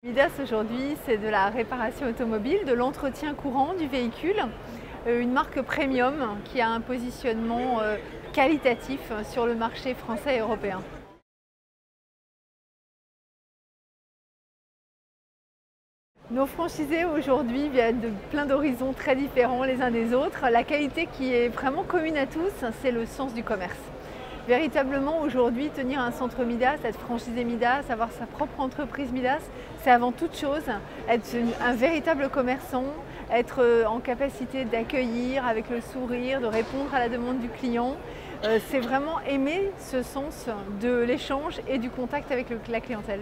Midas aujourd'hui, c'est de la réparation automobile, de l'entretien courant du véhicule, une marque premium qui a un positionnement qualitatif sur le marché français et européen. Nos franchisés aujourd'hui viennent de plein d'horizons très différents les uns des autres. La qualité qui est vraiment commune à tous, c'est le sens du commerce. Véritablement aujourd'hui, tenir un centre Midas, être franchisé Midas, avoir sa propre entreprise Midas, c'est avant toute chose être un véritable commerçant, être en capacité d'accueillir avec le sourire, de répondre à la demande du client. C'est vraiment aimer ce sens de l'échange et du contact avec la clientèle.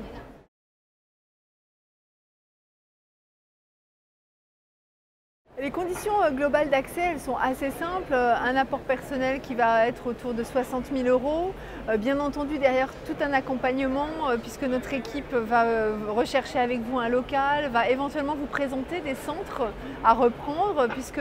Les conditions globales d'accès, elles sont assez simples. Un apport personnel qui va être autour de 60 000 €. Bien entendu, derrière tout un accompagnement, puisque notre équipe va rechercher avec vous un local, va éventuellement vous présenter des centres à reprendre, puisque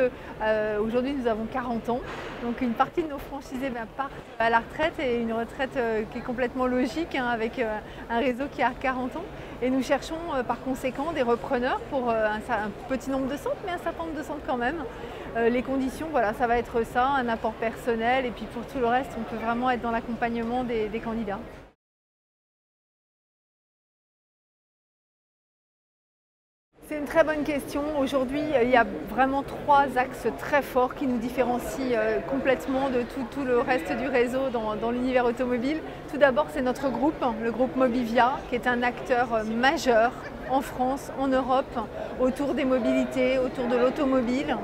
aujourd'hui nous avons 40 ans. Donc une partie de nos franchisés partent à la retraite, et une retraite qui est complètement logique, hein, avec un réseau qui a 40 ans. Et nous cherchons par conséquent des repreneurs pour un petit nombre de centres, mais un certain nombre de centres quand même. Les conditions, voilà, ça va être ça, un apport personnel, et puis pour tout le reste, on peut vraiment être dans l'accompagnement des candidats. C'est une très bonne question. Aujourd'hui, il y a vraiment 3 axes très forts qui nous différencient complètement de tout le reste du réseau dans l'univers automobile. Tout d'abord, c'est notre groupe, le groupe Mobivia, qui est un acteur majeur en France, en Europe, autour des mobilités, autour de l'automobile.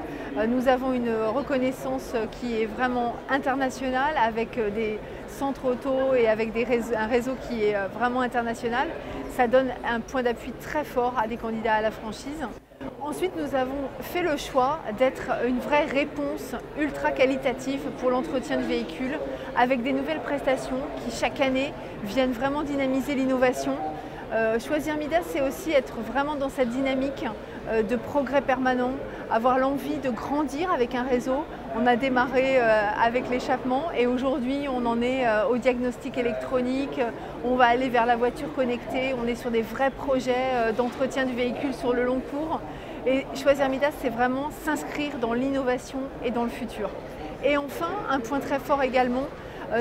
Nous avons une reconnaissance qui est vraiment internationale, avec des centres auto et avec un réseau qui est vraiment international. Ça donne un point d'appui très fort à des candidats à la franchise. Ensuite, nous avons fait le choix d'être une vraie réponse ultra qualitative pour l'entretien de véhicules, avec des nouvelles prestations qui chaque année viennent vraiment dynamiser l'innovation. Choisir Midas, c'est aussi être vraiment dans cette dynamique de progrès permanent, avoir l'envie de grandir avec un réseau. On a démarré avec l'échappement, et aujourd'hui on en est au diagnostic électronique, on va aller vers la voiture connectée, on est sur des vrais projets d'entretien du véhicule sur le long cours. Et choisir Midas, c'est vraiment s'inscrire dans l'innovation et dans le futur. Et enfin, un point très fort également,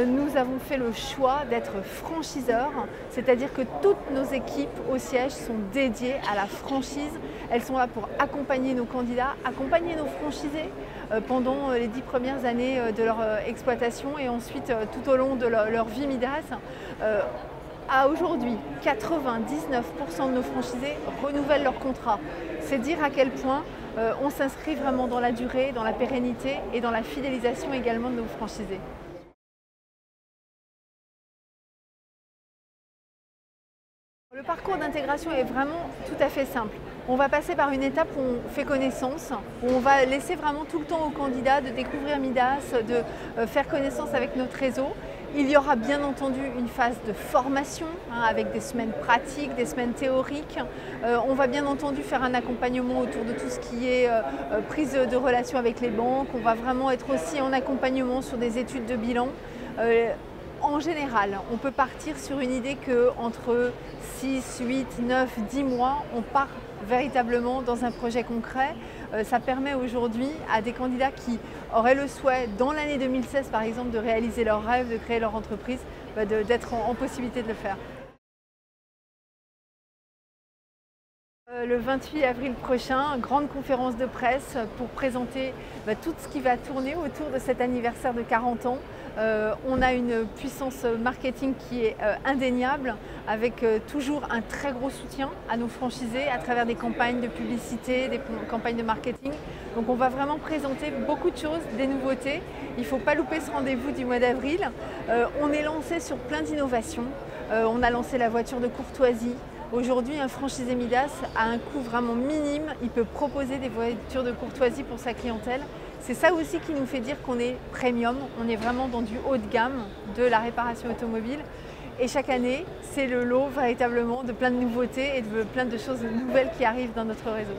nous avons fait le choix d'être franchiseurs, c'est-à-dire que toutes nos équipes au siège sont dédiées à la franchise. Elles sont là pour accompagner nos candidats, accompagner nos franchisés pendant les 10 premières années de leur exploitation, et ensuite tout au long de leur vie Midas. À aujourd'hui, 99% de nos franchisés renouvellent leur contrat. C'est dire à quel point on s'inscrit vraiment dans la durée, dans la pérennité et dans la fidélisation également de nos franchisés. Le parcours d'intégration est vraiment tout à fait simple. On va passer par une étape où on fait connaissance, où on va laisser vraiment tout le temps aux candidats de découvrir Midas, de faire connaissance avec notre réseau. Il y aura bien entendu une phase de formation, hein, avec des semaines pratiques, des semaines théoriques. On va bien entendu faire un accompagnement autour de tout ce qui est prise de relation avec les banques. On va vraiment être aussi en accompagnement sur des études de bilan. En général, on peut partir sur une idée qu'entre 6, 8, 9, 10 mois, on part véritablement dans un projet concret. Ça permet aujourd'hui à des candidats qui auraient le souhait, dans l'année 2016 par exemple, de réaliser leur rêve, de créer leur entreprise, d'être en possibilité de le faire. Le 28 avril prochain, grande conférence de presse pour présenter tout ce qui va tourner autour de cet anniversaire de 40 ans. On a une puissance marketing qui est indéniable, avec toujours un très gros soutien à nos franchisés à travers des campagnes de publicité, des campagnes de marketing. Donc on va vraiment présenter beaucoup de choses, des nouveautés. Il ne faut pas louper ce rendez-vous du mois d'avril. On est lancé sur plein d'innovations. On a lancé la voiture de courtoisie. Aujourd'hui, un franchisé Midas a un coût vraiment minime. Il peut proposer des voitures de courtoisie pour sa clientèle. C'est ça aussi qui nous fait dire qu'on est premium. On est vraiment dans du haut de gamme de la réparation automobile. Et chaque année, c'est le lot véritablement de plein de nouveautés et de plein de choses nouvelles qui arrivent dans notre réseau.